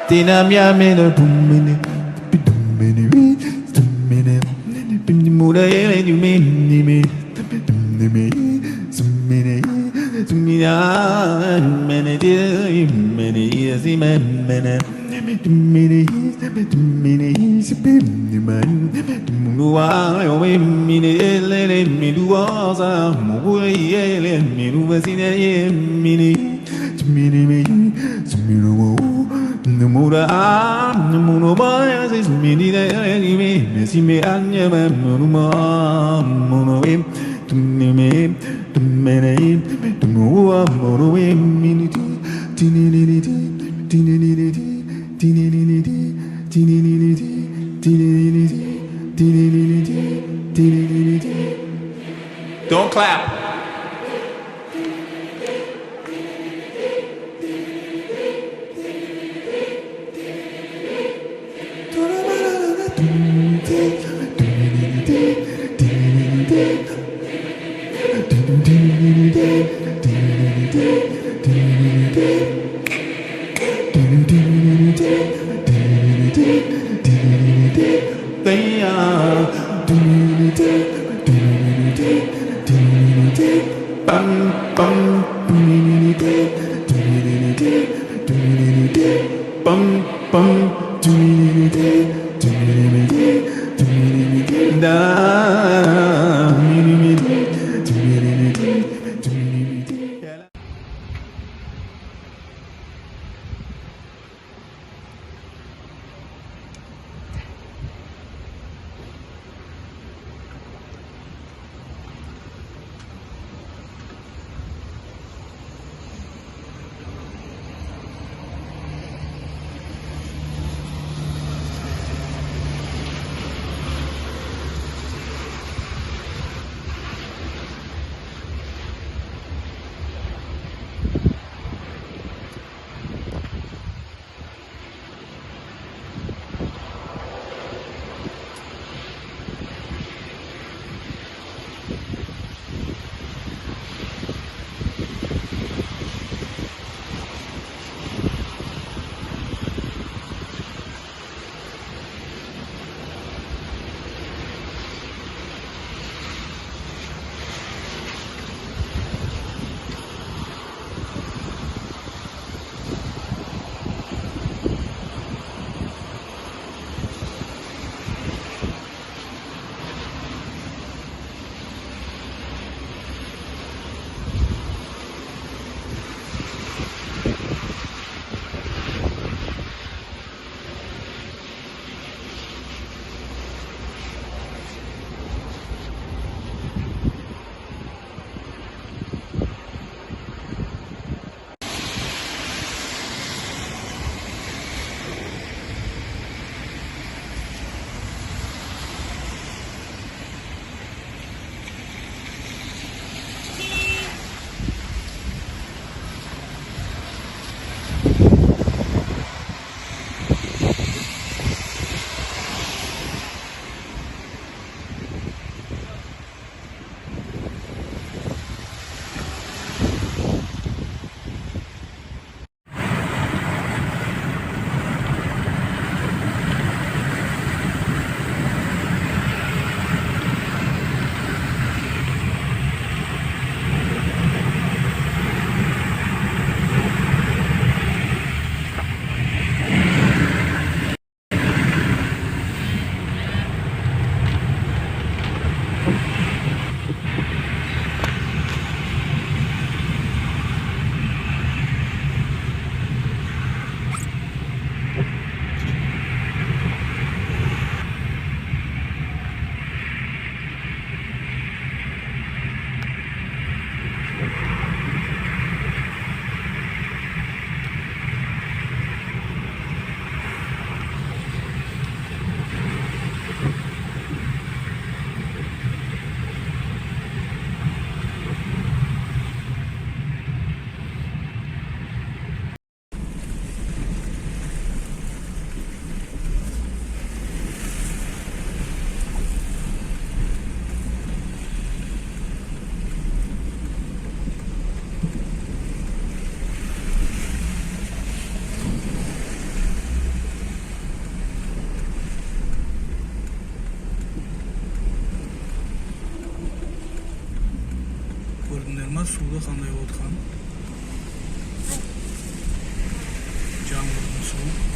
Tinamia mena boomini, boomini, boomini, Mura you mean me, Sumini, Sumina, many dear, many years, many. Mini, man, Mua, mini, let me do was a way, let me do was in a mini, Smino, the Mura, the Mono is mini, Messi me, Anya, Mono, to me, to many, to Mua, Mono, mini, Don't clap. They are bum bum bum bum suvda qanday o'tgan? Jamg'arma suvi.